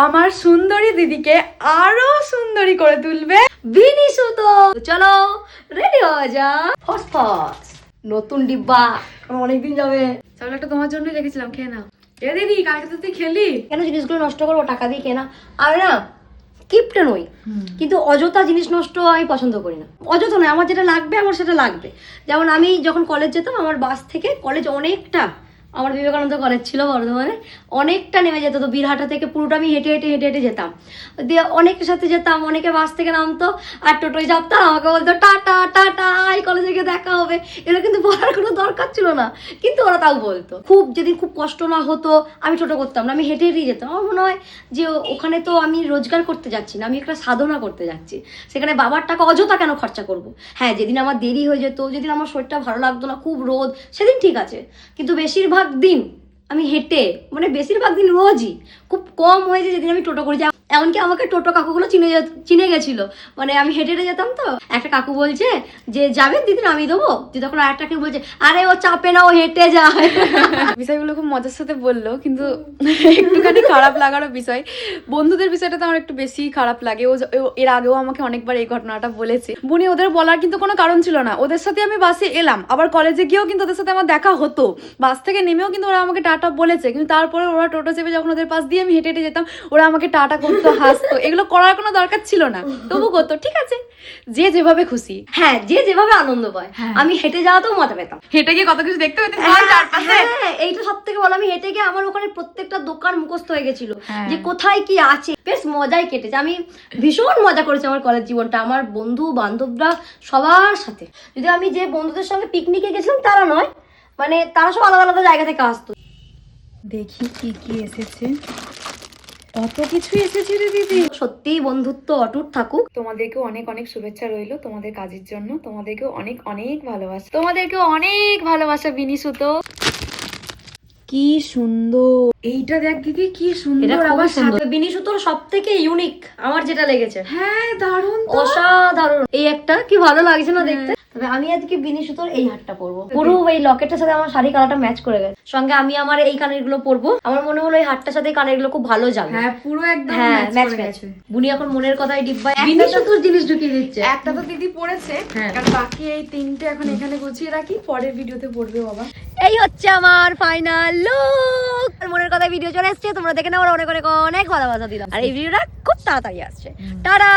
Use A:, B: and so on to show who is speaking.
A: আমার সুন্দরী দিদিকে আরো সুন্দরী করে তুলবে বিনি সুতো। চলো রেডি হয়ে যা। ফসফস নতুন ডিব্বা, অনেকদিন যাবে। চাউলটা তোমার জন্য রেখেছিলাম, খেয়ে নাও। এ দিদি, কালকে তো তুই খেলি। কেন জিনিসগুলো নষ্ট করবো টাকা দিয়ে কেনা? আর না কিপটে নই, কিন্তু অযথা জিনিস নষ্ট আমি পছন্দ করি না। অযথা নয়, আমার যেটা লাগবে আমার সেটা লাগবে। যেমন আমি যখন কলেজ যেতাম, আমার বাস থেকে কলেজ অনেকটা, আমার বিবেকানন্দ কলেজ ছিল বর্ধমানে, অনেকটা নেমে যেত। তো বীরহাটা থেকে পুরোটা আমি হেঁটে হেঁটে হেঁটে হেঁটে যেতাম। দিয়ে অনেকের সাথে যেতাম, অনেকে বাস থেকে নামতো আর টোটোয় চাপতাম, আমাকে বলতো টাটা টাটা, এই কলেজে গিয়ে দেখা হবে। এটা কিন্তু বলার কোনো দরকার ছিল না, কিন্তু ওরা তাও বলতো। খুব যেদিন খুব কষ্ট না হতো আমি টোটো করতাম না, আমি হেঁটে হেঁটেই যেতাম। আমার মনে হয় যে ওখানে তো আমি রোজগার করতে যাচ্ছি না, আমি একটা সাধনা করতে যাচ্ছি। সেখানে বাবার টাকা অযথা কেন খরচা করব? হ্যাঁ, যেদিন আমার দেরি হয়ে যেত, যেদিন আমার শরীরটা ভালো লাগতো না, খুব রোদ, সেদিন ঠিক আছে। কিন্তু বেশিরভাগ দিন আমি হেঁটে, মানে বেশিরভাগ দিন রোজই, খুব কম হয়েছে যেদিন আমি টোটো করেছি। এমনকি আমাকে টোটো কাকুগুলো চিনে গেছিল, মানে আমি হেঁটে হেঁটে যেতাম। তো একটা কাকু বলছে যে যাবে দিদি, আমি দেবো। তখন আর একটা কেউ বলছে আরে ও চাপে না, ও হেঁটে যায়। বিষয়গুলো খুব মজার সাথে বললো, কিন্তু একটুখানি খারাপ লাগারও বিষয়। বন্ধুদের বিষয়টা তো আমার একটু বেশি খারাপ লাগে। ও এর আগেও আমাকে অনেকবার এই ঘটনাটা বলেছে। বুনি, ওদের বলার কিন্তু কোনো কারণ ছিল না। ওদের সাথে আমি বাসে এলাম, আবার কলেজে গিয়েও কিন্তু ওদের সাথে আমার দেখা হতো। বাস থেকে নেমেও কিন্তু ওরা আমাকে টাটা বলেছে, কিন্তু তারপরে ওরা টোটো চেপে যখন ওদের পাশ দিয়ে আমি হেঁটে হেঁটে যেতাম, ওরা আমাকে টাটা করতো, হাসতো। এগুলো করার কোনো দরকার ছিল না, তবু করতো। ঠিক আছে, যে যেভাবে খুশি। হ্যাঁ, যে যেভাবে আনন্দ পায়। আমি হেঁটে যাওয়াতেও মজা পেতাম। হেঁটে গিয়ে কত কিছু দেখতে পেতাম। হ্যাঁ, এইটা সব থেকে বলো, আমি হেঁটে গিয়ে আমার ওখানে প্রত্যেকটা দোকান মুখস্থ হয়ে গেছিল, যে কোথায় কি আছে। বেশ মজাই কেটেছে, আমি ভীষণ মজা করেছি আমার কলেজ জীবনটা, আমার বন্ধু বান্ধবরা সবার সাথে। যদি আমি যে বন্ধুদের সঙ্গে পিকনিকে গেছিলাম তারা নয়, মানে তারা সব আলাদা আলাদা জায়গা থেকে আসতো। দেখি কি কি এসেছে। কত কিছু এসেছে রে দিদি। সত্যিই বন্ধুত্ব অটুট থাকুক। তোমাদেরকেও অনেক অনেক শুভেচ্ছা রইলো তোমাদের কাজের জন্য। তোমাদেরকেও অনেক অনেক ভালোবাসা। তোমাদেরকেও অনেক ভালোবাসা বিনি সুতো। কি সুন্দর এইটা, দেখ দিদি কি সুন্দর। আবার সাথে বিনি সুতোর সবথেকে ইউনিক আমার যেটা লেগেছে। হ্যাঁ, দারুণ, অসাধারণ। এই একটা কি ভালো লাগছে না দেখতে। তবে আমি আজকে বিনি সুতোর এই হারটা পরবো। পুরো এই লকেটের সাথে আমার শাড়ি কালারটা ম্যাচ করে গেছে। সঙ্গে আমি আমার এই কানের গুলো পরবো। আমার মনে হলো এই হারটার সাথে কানের গুলো খুব ভালো যাবে। হ্যাঁ, পুরো একদম ম্যাচ করে গেছে। বুনি এখন মনের কথায় ডিব্বায় বিনি সুতোর জিনিস ঢুকিয়ে দিচ্ছে। একটা তো দিদি পড়েছে, আর বাকি এই তিনটে এখন এখানে গুছিয়ে রাখি, পরের ভিডিওতে পড়বে বাবা। এই হচ্ছে আমার ফাইনাল লুক। মনের কথায় ভিডিও চলে এসেছে, তোমরা দেখে নাও। অনেক অনেক অনেক ভালোবাসা দিলাম। আর এই ভিডিওটা খুব তাড়াতাড়ি আসছে। টাটা।